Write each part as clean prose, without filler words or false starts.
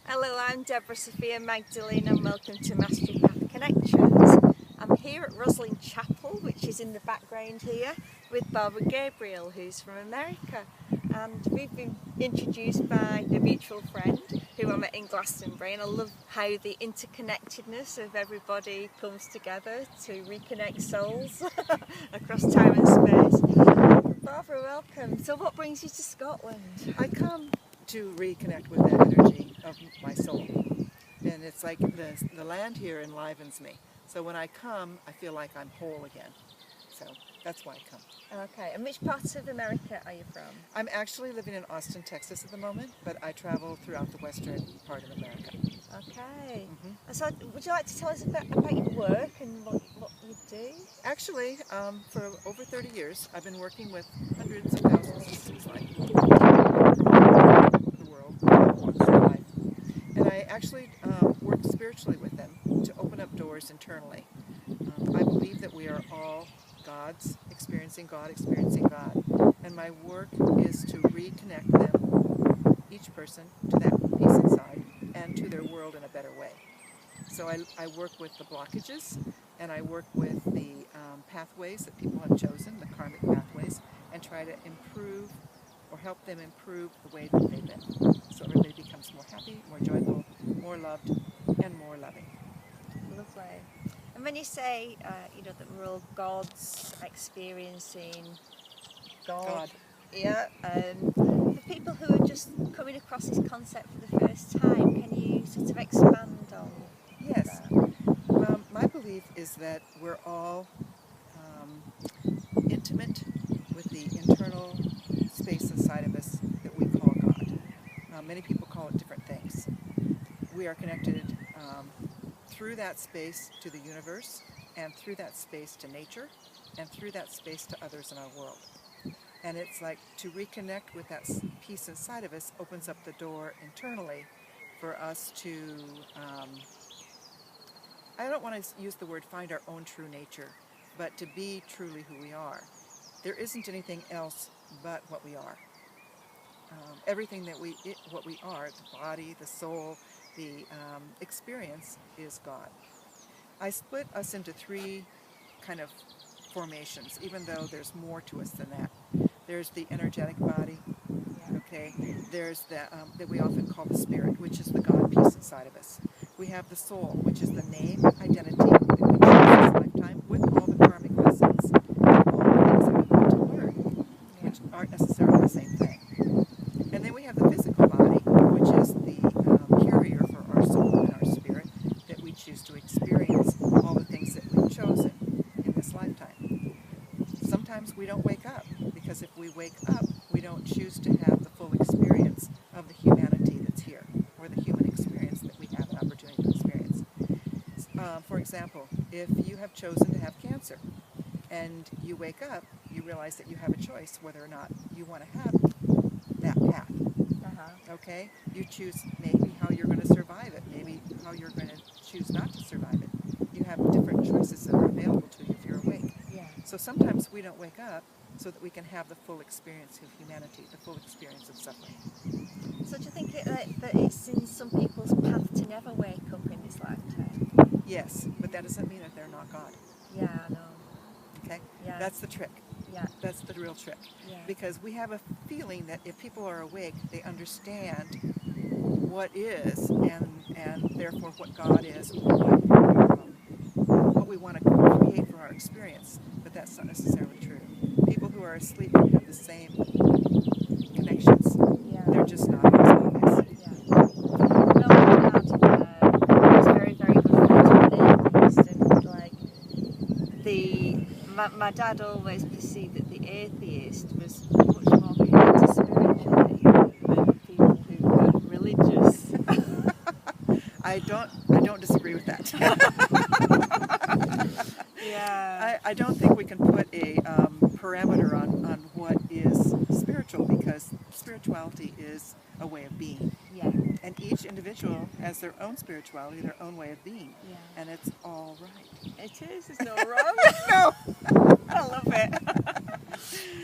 Hello, I'm Debra Sofia Magdalene and welcome to Mastery Path Connections. I'm here at Roslyn Chapel, which is in the background here, with Barbara Gabriel, who's from America. And we've been introduced by a mutual friend who I met in Glastonbury, and I love how the interconnectedness of everybody comes together to reconnect souls across time and space. Barbara, welcome. So what brings you to Scotland? I come to reconnect with that energy of my soul. And it's like the land here enlivens me. So when I come, I feel like I'm whole again. So that's why I come. Okay, and which parts of America are you from? I'm actually living in Austin, Texas at the moment, but I travel throughout the western part of America. Okay. So would you like to tell us a bit about your work and what you do? Actually, for over 30 years, I've been working with hundreds of thousands, it seems like, from the world, walks of life. And I actually work spiritually with them to open up doors internally. I believe that we are all gods, experiencing God. And my work is to reconnect them, each person, to that peace inside and to their world in a better way. So I work with the blockages, and I work with the pathways that people have chosen, the karmic pathways, and try to improve or help them improve the way that they live. So everybody becomes more happy, more joyful, more loved, and more loving. Lovely. And when you say, that we're all gods experiencing God. Yeah. For people who are just coming across this concept for the first time, can you sort of expand on Yes. that? My belief is that we're all intimate with the internal space inside of us that we call God. Many people call it different things. We are connected through that space to the universe, and through that space to nature, and through that space to others in our world. And it's like to reconnect with that peace inside of us opens up the door internally for us to, I don't want to use the word find our own true nature, but to be truly who we are. There isn't anything else but what we are. Everything that what we are, the body, the soul, the experience is God. I split us into three kind of formations, even though there's more to us than that. There's the energetic body, okay? There's that we often call the spirit, which is the God piece inside of us. We have the soul, which is the name, identity that we choose this lifetime with all the karmic lessons, all the things that we want to learn, which aren't necessarily the same thing. And then we have the physical body, which is the carrier for our soul and our spirit that we choose to experience all the things that we've chosen in this lifetime. Sometimes we don't wake up, because if we wake up, we don't choose to have the full experience of the humanity that's here, or the human experience that we have an opportunity to experience. For example, if you have chosen to have cancer, and you wake up, you realize that you have a choice whether or not you want to have that path. Okay? You choose maybe how you're going to survive it, maybe how you're going to choose not to survive it. You have different choices that are available to you if you're awake. Yeah. So sometimes we don't wake up so that we can have the full experience of humanity, the full experience of suffering. So do you think that it's in some people's path to never wake up in this lifetime? Yes, but that doesn't mean that they're not God. Yeah, I know. Okay? Yeah. That's the trick. Yeah. That's the real trick. Yeah. Because we have a feeling that if people are awake, they understand what is, and therefore what God is, what we want to create for our experience. But that's not necessarily true. People who are asleep can have the same connections. Yeah. They're just not as obvious. Yeah. No, my dad was very, very good friends with an atheist, and my dad always perceived that the atheist was much more connected spiritually than people who were religious. I don't disagree with that. Yeah. I don't think we can put a parameter on what is spiritual, because spirituality is a way of being. Yeah. And each individual has their own spirituality, their own way of being. Yeah. And it's all right. It is, there's no wrong. No! I love it.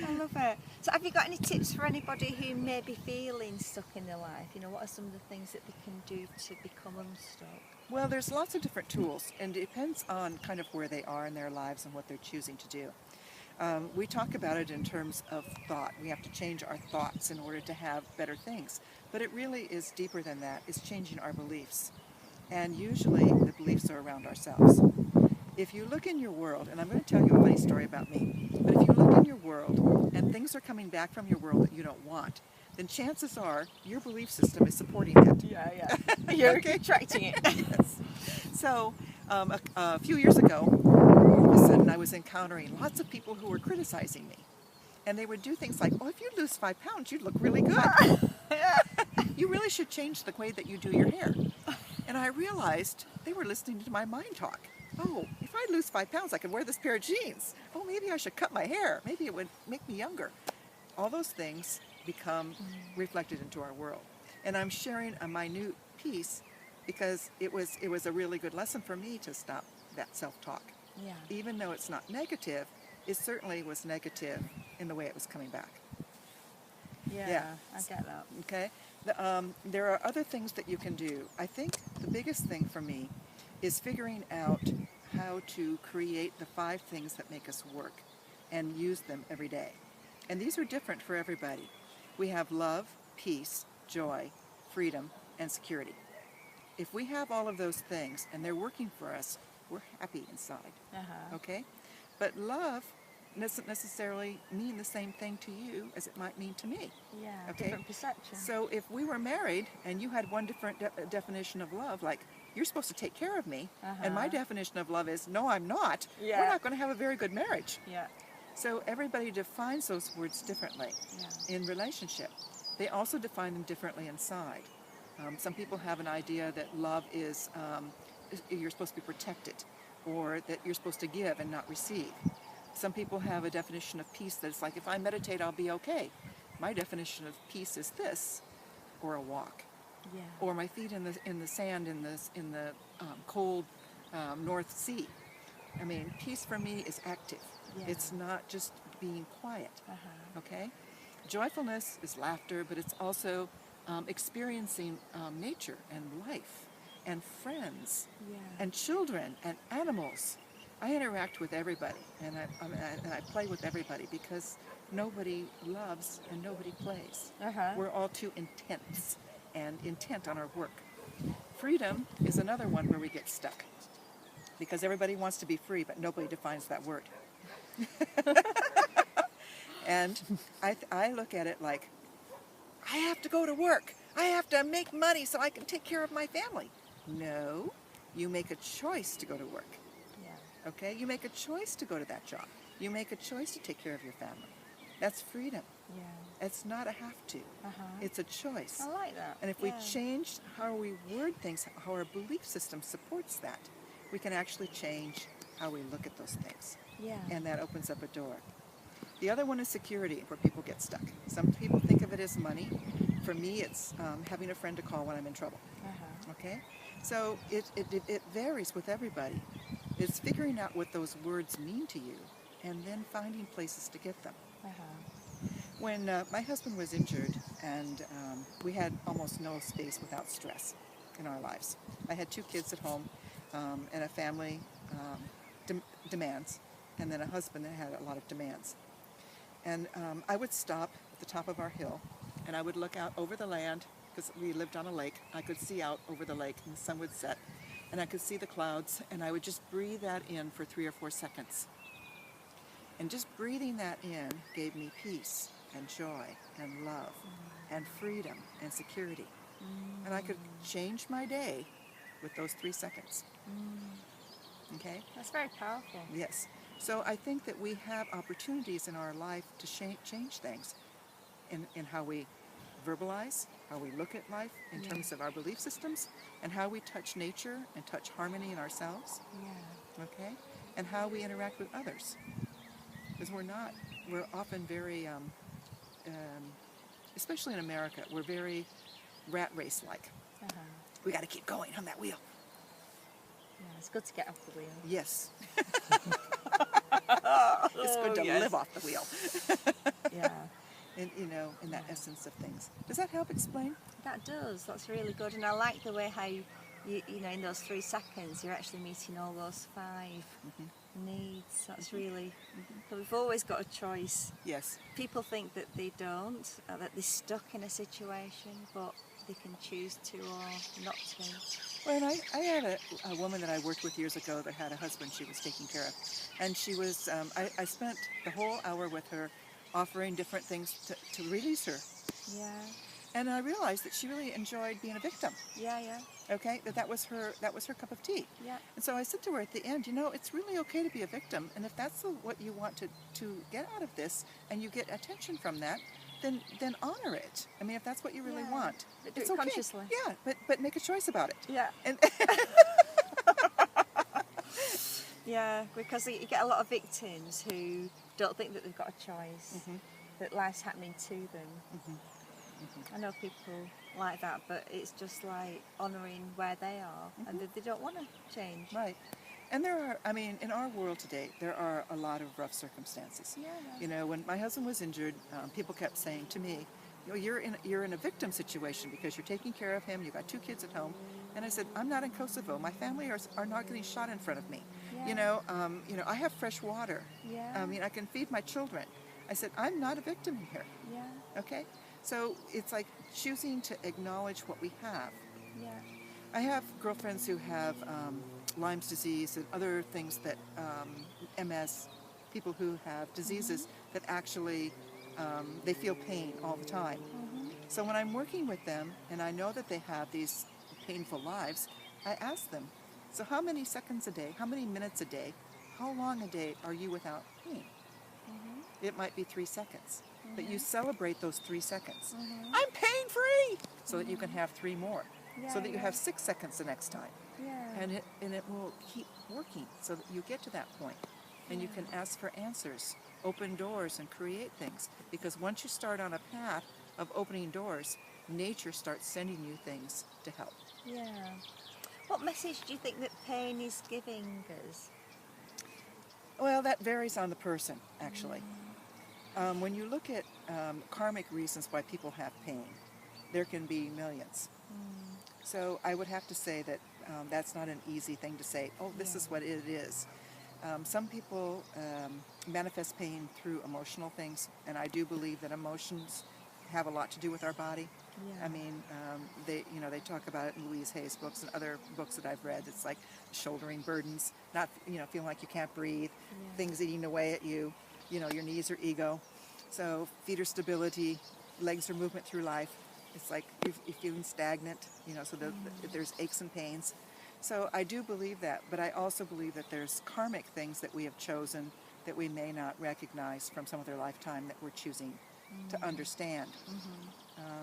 I love it. So have you got any tips for anybody who may be feeling stuck in their life? You know, what are some of the things that they can do to become unstuck? Well, there's lots of different tools, and it depends on kind of where they are in their lives and what they're choosing to do. We talk about it in terms of thought. We have to change our thoughts in order to have better things. But it really is deeper than that. It's changing our beliefs. And usually the beliefs are around ourselves. If you look in your world, and I'm going to tell you a funny story about me, but if you look in your world and things are coming back from your world that you don't want, then chances are your belief system is supporting it. Yeah. You're Okay. attracting it. Yes. So a few years ago, all of a sudden I was encountering lots of people who were criticizing me. And they would do things like, oh, if you lose 5 pounds, you'd look really good. You really should change the way that you do your hair. And I realized they were listening to my mind talk. Oh, if I lose 5 pounds, I could wear this pair of jeans. Oh, maybe I should cut my hair. Maybe it would make me younger. All those things become reflected into our world. And I'm sharing a minute piece because it was a really good lesson for me to stop that self-talk. Yeah. Even though it's not negative, it certainly was negative in the way it was coming back. Yeah, I get that. Okay? There are other things that you can do. I think the biggest thing for me is figuring out how to create the 5 things that make us work and use them every day. And these are different for everybody. We have love, peace, joy, freedom, and security. If we have all of those things and they're working for us, we're happy inside. Okay? But love doesn't necessarily mean the same thing to you as it might mean to me. Yeah, Okay? different perception. So if we were married and you had one different definition of love, like you're supposed to take care of me, and my definition of love is no, I'm not, Yeah. we're not going to have a very good marriage. Yeah. So everybody defines those words differently in relationship. They also define them differently inside. Some people have an idea that love is you're supposed to be protected, or that you're supposed to give and not receive. Some people have a definition of peace that's like, if I meditate, I'll be okay. My definition of peace is this, or a walk, or my feet in the sand in the cold North Sea. I mean, peace for me is active. Yeah. It's not just being quiet. Okay? Joyfulness is laughter, but it's also experiencing nature and life and friends and children and animals. I interact with everybody, and I play with everybody because nobody loves and nobody plays. We're all too intense and intent on our work. Freedom is another one where we get stuck because everybody wants to be free, but nobody defines that word. And I look at it like, I have to go to work. I have to make money so I can take care of my family. No, you make a choice to go to work. Okay, you make a choice to go to that job. You make a choice to take care of your family. That's freedom. It's not a have to. It's a choice. I like that. And if we change how we word things, how our belief system supports that, we can actually change how we look at those things. And that opens up a door. The other one is security, where people get stuck. Some people think of it as money. For me, it's having a friend to call when I'm in trouble. Okay? So it varies with everybody. It's figuring out what those words mean to you and then finding places to get them. When my husband was injured and we had almost no space without stress in our lives. I had 2 kids at home and a family demands, and then a husband that had a lot of demands. And I would stop at the top of our hill and I would look out over the land because we lived on a lake. I could see out over the lake and the sun would set. And I could see the clouds, and I would just breathe that in for 3 or 4 seconds. And just breathing that in gave me peace and joy and love and freedom and security. And I could change my day with those 3 seconds. Okay? That's very powerful. Yes. So I think that we have opportunities in our life to change things in how we verbalize, how we look at life in terms of our belief systems, and how we touch nature and touch harmony in ourselves, okay, and how we interact with others. Because we're often very, especially in America, we're very rat race-like. We got to keep going on that wheel. It's good to get off the wheel. Yes. It's good to live off the wheel. Yeah. And, in that essence of things. Does that help explain? That does. That's really good. And I like the way how you in those 3 seconds, you're actually meeting all those 5 needs. That's really, but we've always got a choice. Yes. People think that they don't, that they're stuck in a situation, but they can choose to or not to. Well, and I had a woman that I worked with years ago that had a husband she was taking care of. And she was, I spent the whole hour with her offering different things to release her. Yeah. And I realized that she really enjoyed being a victim. Yeah, yeah. Okay, that was her cup of tea. Yeah. And so I said to her at the end, it's really okay to be a victim, and if that's what you want to get out of this, and you get attention from that, then honor it. I mean, if that's what you really want, but do it's it okay. consciously. Yeah, but make a choice about it. Yeah. And yeah, because you get a lot of victims who don't think that they've got a choice, that life's happening to them. I know people like that, but it's just like honouring where they are and that they don't want to change. Right. And there are, in our world today, there are a lot of rough circumstances. Yeah. When my husband was injured, people kept saying to me, you're in a victim situation because you're taking care of him, you've got 2 kids at home. And I said, I'm not in Kosovo. My family are not getting shot in front of me. Yeah. I have fresh water. Yeah. I can feed my children. I said, I'm not a victim in here. Yeah. Okay? So it's like choosing to acknowledge what we have. Yeah. I have girlfriends who have Lyme's disease and other things that, MS, people who have diseases that actually, they feel pain all the time. So when I'm working with them and I know that they have these painful lives, I ask them, so how many seconds a day, how many minutes a day, how long a day are you without pain? It might be 3 seconds. But you celebrate those 3 seconds. I'm pain-free! So that you can have 3 more. So that you have 6 seconds the next time. Yeah. And it will keep working so that you get to that point. And you can ask for answers, open doors, and create things. Because once you start on a path of opening doors, nature starts sending you things to help. Yeah. What message do you think that pain is giving us? Well, that varies on the person, actually. When you look at karmic reasons why people have pain, there can be millions. So I would have to say that that's not an easy thing to say, this is what it is. Some people manifest pain through emotional things, and I do believe that emotions have a lot to do with our body. They talk about it in Louise Hay's books and other books that I've read. It's like shouldering burdens, not feeling like you can't breathe, things eating away at you. Your knees are ego. So feet are stability, legs are movement through life. It's like you're feeling stagnant, so there's aches and pains. So I do believe that, but I also believe that there's karmic things that we have chosen that we may not recognize from some other lifetime that we're choosing to understand.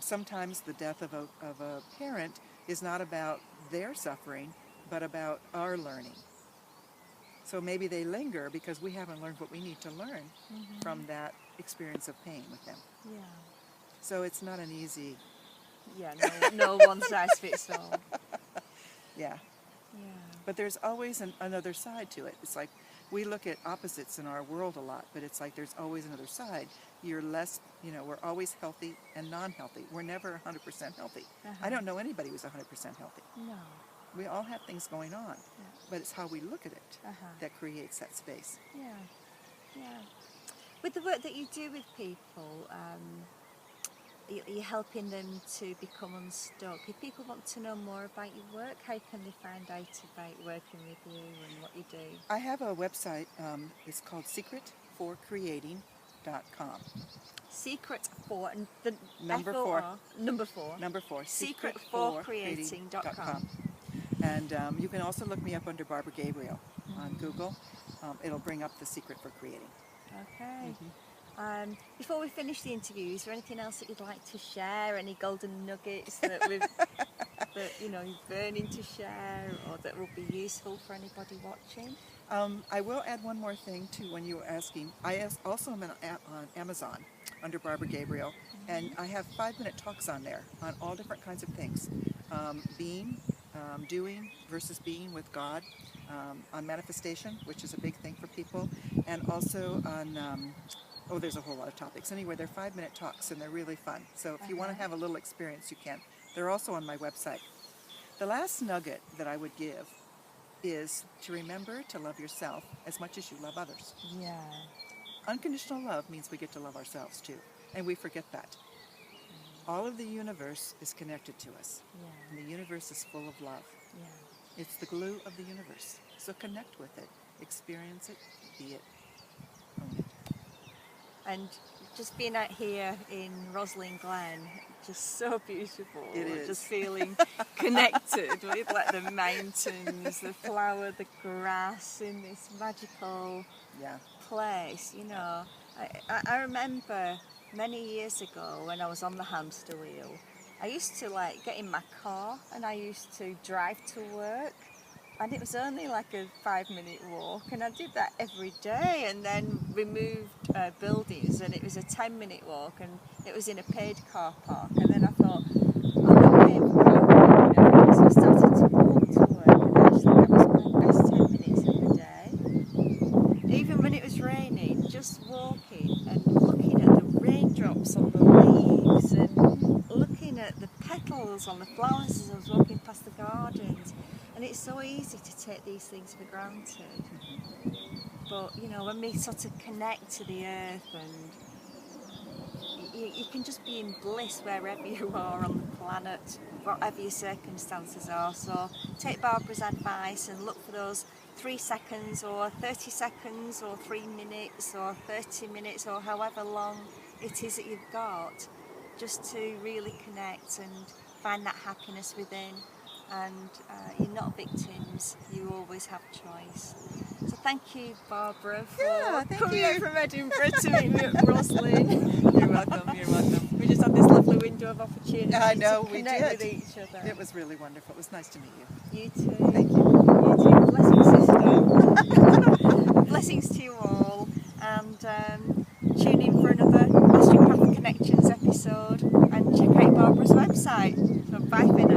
Sometimes the death of a parent is not about their suffering, but about our learning. So maybe they linger because we haven't learned what we need to learn from that experience of pain with them. Yeah. So it's not an easy... Yeah, no one size fits all. Yeah. Yeah. But there's always another side to it. It's like we look at opposites in our world a lot, but it's like there's always another side. You're less, we're always healthy and non-healthy. We're never 100% healthy. I don't know anybody who's 100% healthy. No. We all have things going on, but it's how we look at it that creates that space. Yeah, yeah. With the work that you do with people, you're helping them to become unstuck. If people want to know more about your work, how can they find out about working with you and what you do? I have a website. It's called secretforcreating.com. Secret for the number F-O-R, 4. Number 4. Secretforcreating.com. And you can also look me up under Barbara Gabriel on Google. It'll bring up The Secret for Creating. Okay. Before we finish the interview, is there anything else that you'd like to share? Any golden nuggets that you're burning to share, or that will be useful for anybody watching? I will add one more thing too. When you were asking, I also am on Amazon under Barbara Gabriel, and I have 5-minute talks on there on all different kinds of things: being, doing versus being with God, on manifestation, which is a big thing for people, and also on, there's a whole lot of topics. Anyway, they're 5-minute talks and they're really fun. So if you want to have a little experience, you can. They're also on my website. The last nugget that I would give is to remember to love yourself as much as you love others. Yeah. Unconditional love means we get to love ourselves too, and we forget that. All of the universe is connected to us, and the universe is full of love. It's the glue of the universe. So connect with it, experience it, be it, own it. And just being out here in Roslyn Glen, just so beautiful. It is. Just feeling connected with like the mountains, the flower, the grass in this magical place. You know, I remember many years ago when I was on the hamster wheel, I used to like get in my car and I used to drive to work, and it was only like a 5-minute walk, and I did that every day. And then we moved buildings and it was a 10-minute walk, and it was in a paid car park. And then I thought, I'm not paying for parking, so I started to walk to work, and actually that was my best 10 minutes of the day. Even when it was raining, just walking and looking at the raindrops on the leaves and looking at the petals on the flowers as I was walking past the gardens. And it's so easy to take these things for granted. But, you know, when we sort of connect to the earth, and you can just be in bliss wherever you are on the planet, whatever your circumstances are. So take Barbara's advice and look for those 3 seconds or 30 seconds or 3 minutes or 30 minutes or however long it is that you've got, just to really connect and find that happiness within. And you're not victims, you always have choice. So thank you, Barbara, for coming out from Edinburgh to meet me at Roslyn. You're welcome, you're welcome. We just had this lovely window of opportunity I know, to we connect did. with each other. It was really wonderful. It was nice to meet you. You too. Thank you. You too. Blessings, sister. Blessings to you all. And tune in for another Mastering Path Connections episode, and check out Barbara's website. So bye for now.